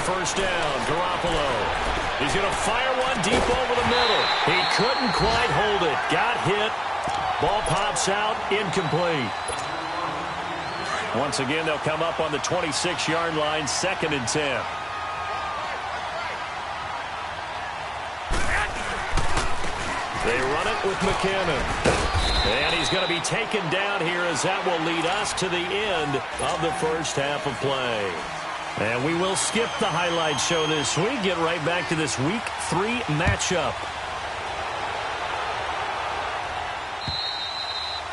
first down. Garoppolo. He's going to fire one deep over the middle. He couldn't quite hold it. Got hit. Ball pops out. Incomplete. Once again, they'll come up on the 26-yard line, 2nd and 10. They run it with McKinnon. And he's going to be taken down here as that will lead us to the end of the first half of play. And we will skip the highlight show this week. Get right back to this Week 3 matchup.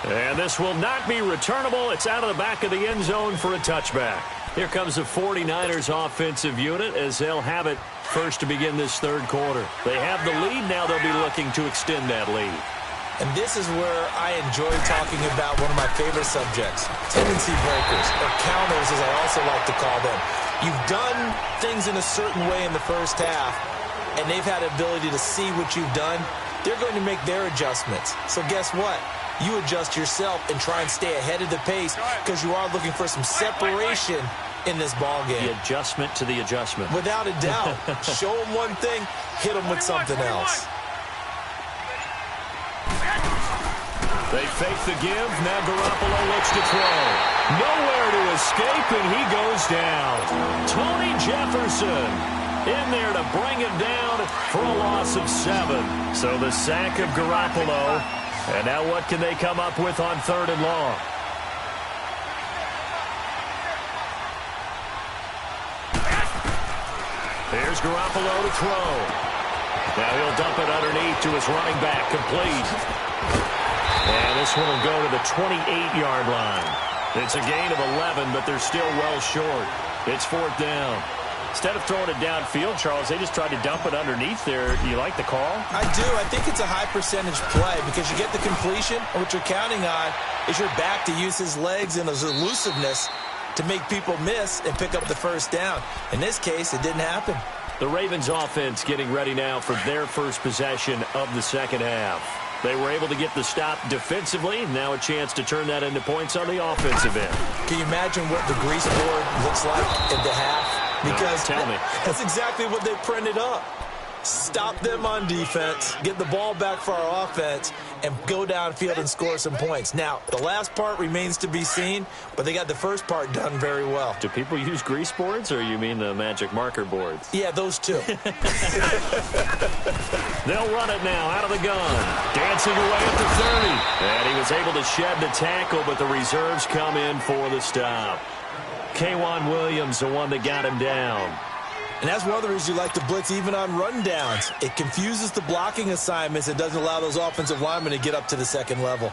And this will not be returnable. It's out of the back of the end zone for a touchback. Here comes the 49ers offensive unit as they'll have it first to begin this third quarter. They have the lead. Now they'll be looking to extend that lead. And this is where I enjoy talking about one of my favorite subjects, tendency breakers, or counters as I also like to call them. You've done things in a certain way in the first half, and they've had the ability to see what you've done. They're going to make their adjustments. So guess what? You adjust yourself and try and stay ahead of the pace because you are looking for some separation in this ball game. The adjustment to the adjustment. Without a doubt. Show them one thing, hit them with something else. They fake the give. Now Garoppolo looks to throw. Nowhere to escape, and he goes down. Tony Jefferson in there to bring him down for a loss of 7. So the sack of Garoppolo. And now what can they come up with on 3rd and long? Here's Garoppolo to throw. Now he'll dump it underneath to his running back. Complete. And this one will go to the 28-yard line. It's a gain of 11, but they're still well short. It's 4th down. Instead of throwing it downfield, Charles, they just tried to dump it underneath there. Do you like the call? I do. I think it's a high-percentage play because you get the completion, and what you're counting on is your back to use his legs and his elusiveness to make people miss and pick up the first down. In this case, it didn't happen. The Ravens offense getting ready now for their first possession of the second half. They were able to get the stop defensively. Now a chance to turn that into points on the offensive end. Can you imagine what the grease board looks like at the half? Because tell me. That's exactly what they printed up. Stop them on defense, get the ball back for our offense, and go downfield and score some points. Now, the last part remains to be seen, but they got the first part done very well. Do people use grease boards, or you mean the magic marker boards? Yeah, those two. They'll run it now out of the gun. Dancing away at the 30. And he was able to shed the tackle, but the reserves come in for the stop. K'Wan Williams, the one that got him down. And that's one of the reasons you like to blitz even on rundowns. It confuses the blocking assignments. It doesn't allow those offensive linemen to get up to the second level.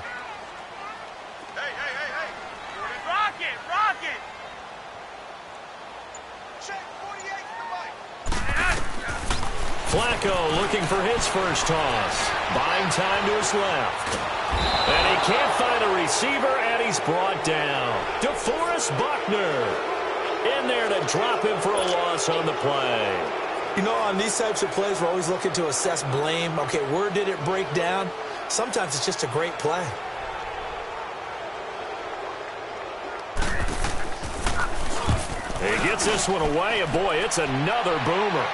Hey. Rock it. Check 48 to the mic. Flacco looking for his first toss. Buying time to his left. And he can't find a receiver, and he's brought down. DeForest Buckner in there to drop him for a loss on the play. You know, on these types of plays, we're always looking to assess blame. Okay, where did it break down? Sometimes it's just a great play. He gets this one away, and boy, it's another boomer.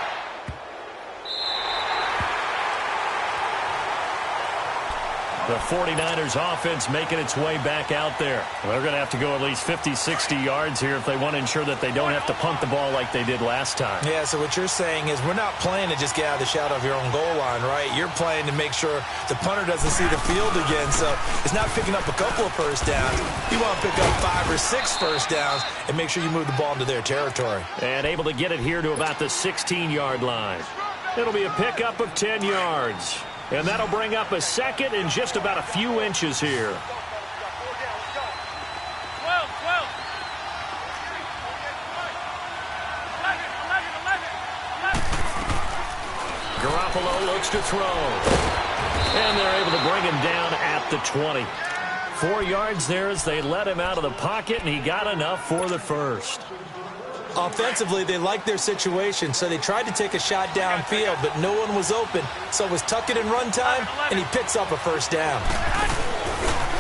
The 49ers offense making its way back out there. Well, they're going to have to go at least 50, 60 yards here if they want to ensure that they don't have to punt the ball like they did last time. Yeah, so what you're saying is we're not playing to just get out of the shadow of your own goal line, right? You're playing to make sure the punter doesn't see the field again. So it's not picking up a couple of first downs. You want to pick up 5 or 6 first downs and make sure you move the ball into their territory. And able to get it here to about the 16-yard line. It'll be a pickup of 10 yards. And that'll bring up a second in just about a few inches here. Garoppolo looks to throw. And they're able to bring him down at the 20. 4 yards there as they let him out of the pocket, and he got enough for the first. Offensively, they liked their situation, so they tried to take a shot downfield, but no one was open. So it was tuck it and run time, and he picks up a first down.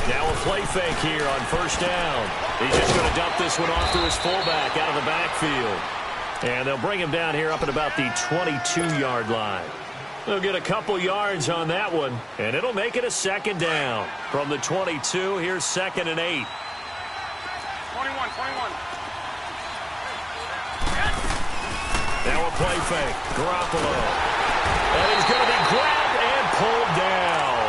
Now a play fake here on first down. He's just going to dump this one off to his fullback out of the backfield. And they'll bring him down here up at about the 22-yard line. They'll get a couple yards on that one, and it'll make it a second down. From the 22, here's 2nd and 8. 21. Now a play fake. Garoppolo. And he's going to be grabbed and pulled down.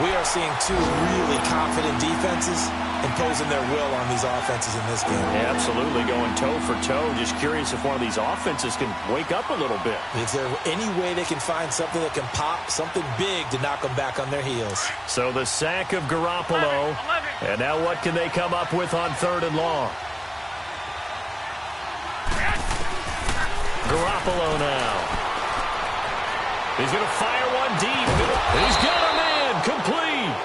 We are seeing two really confident defenses imposing their will on these offenses in this game. Yeah, absolutely, going toe for toe. Just curious if one of these offenses can wake up a little bit. Is there any way they can find something that can pop, something big to knock them back on their heels? So the sack of Garoppolo. And now what can they come up with on 3rd and long? Garoppolo now. He's going to fire one deep. He's got a man complete.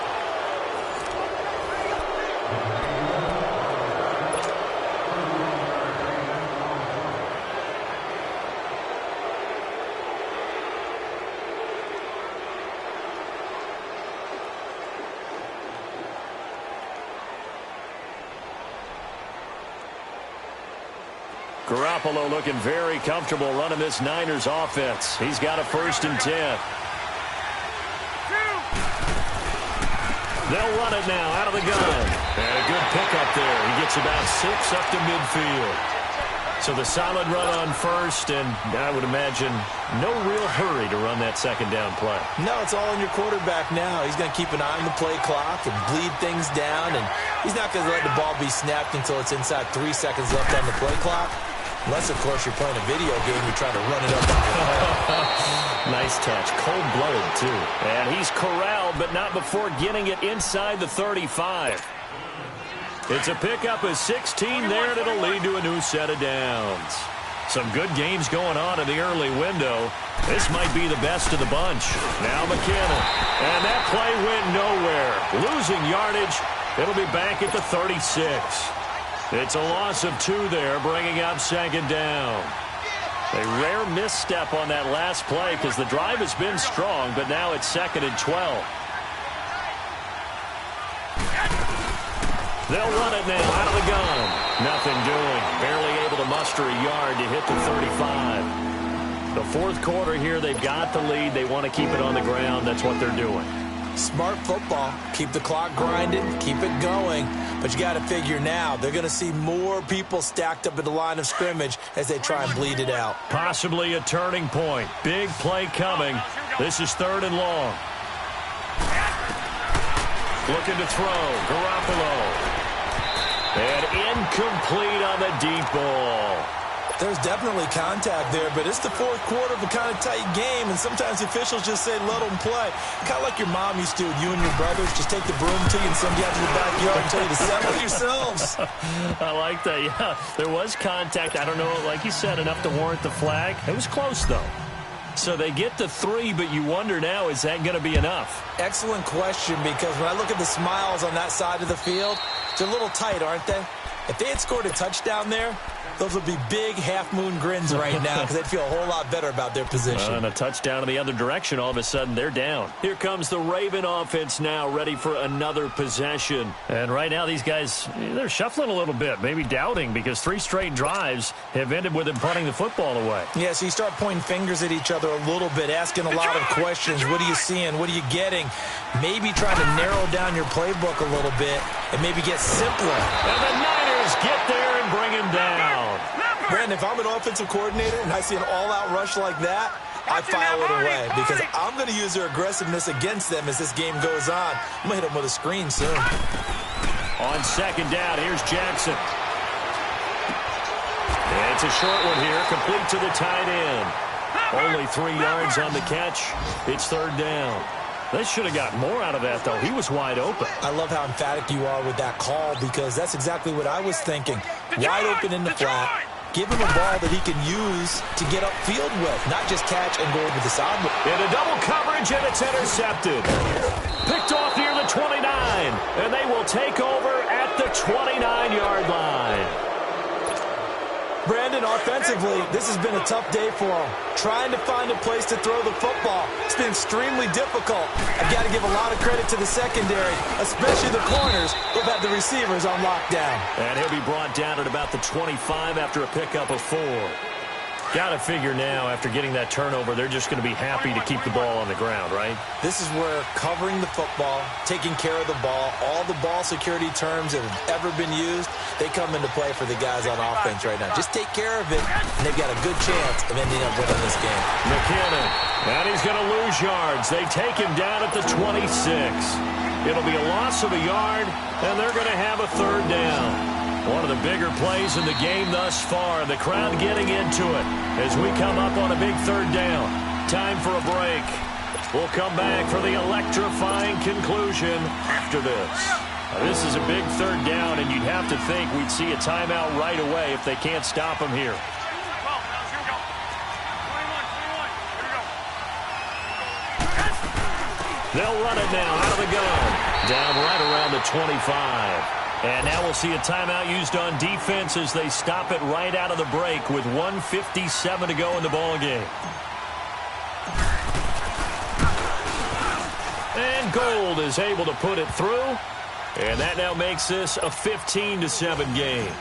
Garoppolo looking very comfortable running this Niners offense. He's got a 1st and 10. They'll run it now out of the gun. And a good pickup there. He gets about 6 up to midfield. So the solid run on 1st, and I would imagine no real hurry to run that 2nd down play. No, it's all on your quarterback now. He's going to keep an eye on the play clock and bleed things down, and he's not going to let the ball be snapped until it's inside 3 seconds left on the play clock. Unless, of course, you're playing a video game, you're trying to run it up. Nice touch. Cold-blooded, too. And he's corralled, but not before getting it inside the 35. It's a pickup of 16 there, and it'll lead to a new set of downs. Some good games going on in the early window. This might be the best of the bunch. Now McKinnon. And that play went nowhere. Losing yardage. It'll be back at the 36. It's a loss of 2 there, bringing up 2nd down. A rare misstep on that last play because the drive has been strong, but now it's 2nd and 12. They'll run it now out of the gun. Nothing doing. Barely able to muster a yard to hit the 35. The 4th quarter here, they've got the lead. They want to keep it on the ground. That's what they're doing. Smart football. Keep the clock grinding. Keep it going. But you got to figure now, they're going to see more people stacked up at the line of scrimmage as they try and bleed it out. Possibly a turning point. Big play coming. This is 3rd and long. Looking to throw. Garoppolo. And incomplete on the deep ball. There's definitely contact there, but it's the 4th quarter of a kind of tight game, and sometimes the officials just say, let them play. Kind of like your mom used to with you and your brothers. Just take the broom to you and send you out to the backyard and tell you to settle yourselves. I like that, yeah. There was contact. I don't know, like you said, enough to warrant the flag. It was close, though. So they get the 3, but you wonder now, is that going to be enough? Excellent question, because when I look at the smiles on that side of the field, they're a little tight, aren't they? If they had scored a touchdown there, those would be big half-moon grins right now because they'd feel a whole lot better about their position. And a touchdown in the other direction, all of a sudden they're down. Here comes the Raven offense now, ready for another possession. And right now these guys, they're shuffling a little bit, maybe doubting, because 3 straight drives have ended with them punting the football away. Yeah, so you start pointing fingers at each other a little bit, asking a lot of questions. What are you seeing? What are you getting? Maybe trying to narrow down your playbook a little bit and maybe get simpler. And the Niners get there and bring him down. Brandon, if I'm an offensive coordinator and I see an all-out rush like that, I file it away because I'm going to use their aggressiveness against them as this game goes on. I'm going to hit them with a screen soon. On 2nd down, here's Jackson. It's a short one here, complete to the tight end. Only 3 yards on the catch. It's 3rd down. They should have got more out of that, though. He was wide open. I love how emphatic you are with that call because that's exactly what I was thinking. Wide open in the flat. Give him a ball that he can use to get upfield with, not just catch and go over the sideline. In a double coverage, and it's intercepted. Picked off near the 29, and they will take over at the 29-yard line. Brandon, Brandon, offensively, this has been a tough day for them. Trying to find a place to throw the football. It's been extremely difficult. I've got to give a lot of credit to the secondary, especially the corners who've had the receivers on lockdown. And he'll be brought down at about the 25 after a pickup of 4. Got to figure now, after getting that turnover, they're just going to be happy to keep the ball on the ground, right? This is where covering the football, taking care of the ball, all the ball security terms that have ever been used, they come into play for the guys on offense right now. Just take care of it, and they've got a good chance of ending up winning this game. McKinnon, and he's going to lose yards. They take him down at the 26. It'll be a loss of a yard, and they're going to have a 3rd down. One of the bigger plays in the game thus far. The crowd getting into it as we come up on a big 3rd down. Time for a break. We'll come back for the electrifying conclusion after this. This is a big 3rd down, and you'd have to think we'd see a timeout right away if they can't stop him here. They'll run it now out of the gun. Down right around the 25. And now we'll see a timeout used on defense as they stop it right out of the break with 1:57 to go in the ballgame. And Gold is able to put it through. And that now makes this a 15-7 game.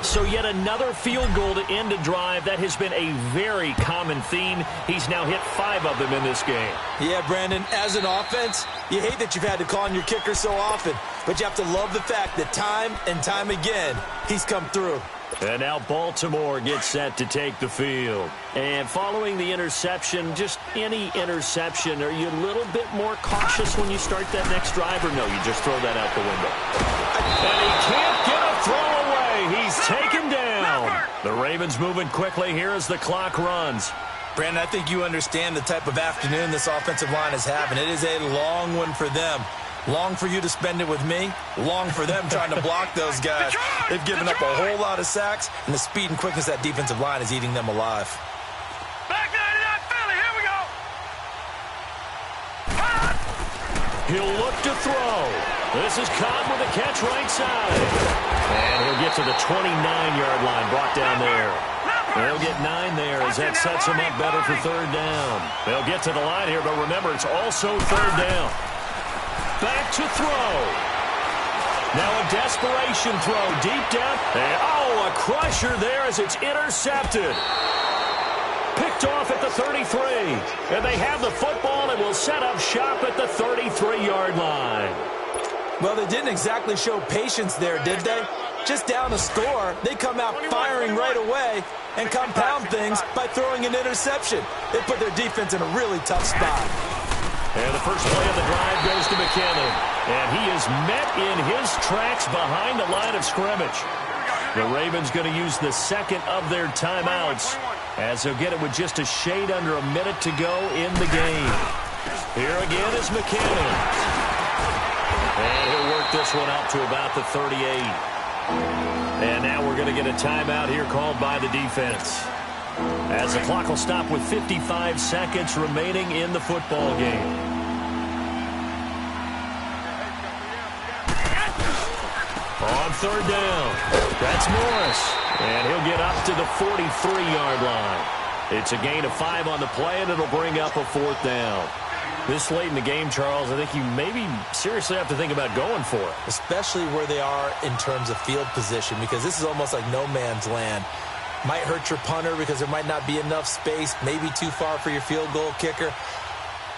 So yet another field goal to end a drive. That has been a very common theme. He's now hit 5 of them in this game. Yeah, Brandon, as an offense, you hate that you've had to call on your kicker so often. But you have to love the fact that time and time again, he's come through. And now Baltimore gets set to take the field. And following the interception, just any interception, are you a little bit more cautious when you start that next drive, or no, you just throw that out the window? And he can't get a throw away. He's taken down. The Ravens moving quickly here as the clock runs. Brandon, I think you understand the type of afternoon this offensive line is having. It is a long one for them. Long for you to spend it with me. Long for them trying to block those guys. They've given up a whole lot of sacks, and the speed and quickness of that defensive line is eating them alive. Back 99 Philly, here we go. He'll look to throw. This is caught with a catch right side. And he'll get to the 29-yard line, brought down there. They'll get 9 there as that sets him up better for 3rd down. They'll get to the line here, but remember, it's also 3rd down. Back to throw. Now a desperation throw deep down. And, a crusher there as it's intercepted. Picked off at the 33. And they have the football and will set up shop at the 33-yard line. Well, they didn't exactly show patience there, did they? Just down a score, they come out firing right away and compound things by throwing an interception. They put their defense in a really tough spot. And the first play of the drive goes to McKinnon. And he is met in his tracks behind the line of scrimmage. The Ravens going to use the second of their timeouts as they'll get it with just a shade under a minute to go in the game. Here again is McKinnon. And he'll work this one up to about the 38. And now we're going to get a timeout here called by the defense, as the clock will stop with 55 seconds remaining in the football game. On 3rd down, that's Morris. And he'll get up to the 43-yard line. It's a gain of 5 on the play, and it'll bring up a 4th down. This late in the game, Charles, I think you maybe seriously have to think about going for it. Especially where they are in terms of field position, because this is almost like no man's land. Might hurt your punter because there might not be enough space, maybe too far for your field goal kicker.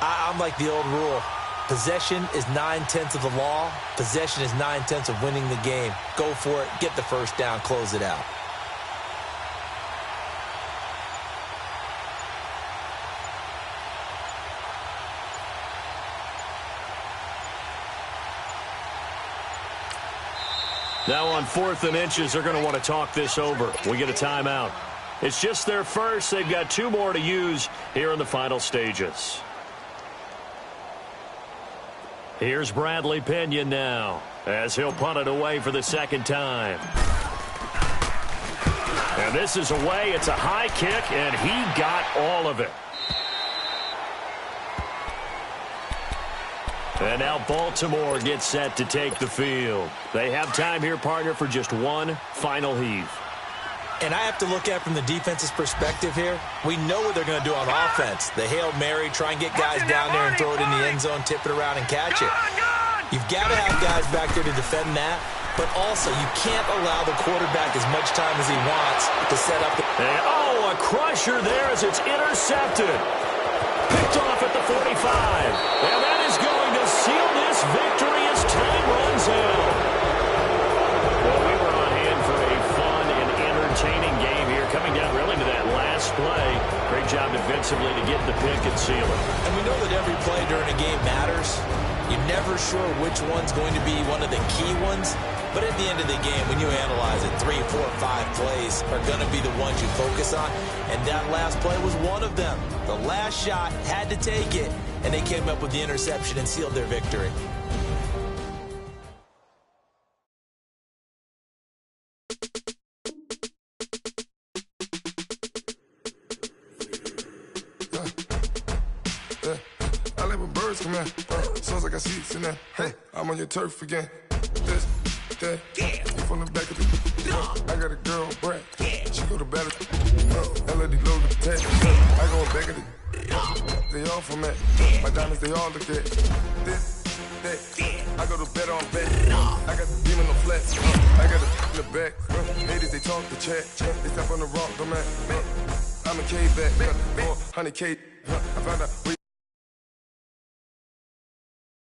I'm like the old rule. Possession is 9/10 of the law. Possession is 9/10 of winning the game. Go for it, get the first down, close it out. Now on 4th and inches, they're going to want to talk this over. We get a timeout. It's just their first. They've got 2 more to use here in the final stages. Here's Bradley Pinion now as he'll punt it away for the 2nd time. And this is away. It's a high kick, and he got all of it. And now Baltimore gets set to take the field. They have time here, partner, for just one final heave. And I have to look at it from the defense's perspective here. We know what they're going to do on offense. The Hail Mary, try and get guys down there and throw it in the end zone, tip it around and catch it. You've got to have guys back there to defend that, but also you can't allow the quarterback as much time as he wants to set up. Oh, a crusher there as it's intercepted. Picked off at the 45. And that is going to seal this victory as time runs out. Well, we were on hand for a fun and entertaining game here, coming down really to that last play. Great job defensively to get the pick and seal it. And we know that every play during a game matters. You're never sure which one's going to be one of the key ones. But at the end of the game, when you analyze it, 3, 4, 5 plays are going to be the ones you focus on. And that last play was one of them. The last shot had to take it, and they came up with the interception and sealed their victory. I like when birds come out. Sounds like I got seats in there. I'm on your turf again. This, that, you from the back of the. I got a girl, Brad. She go to battle. LOD load the tag. I go back of the. They all from that. My diamonds, they all look at. This, that. I go to bed on bed. I got the demon on flat. I got it in the back. Ladies, they talk the chat. They step on the rock, man. I'm a K back. 400K. I found out.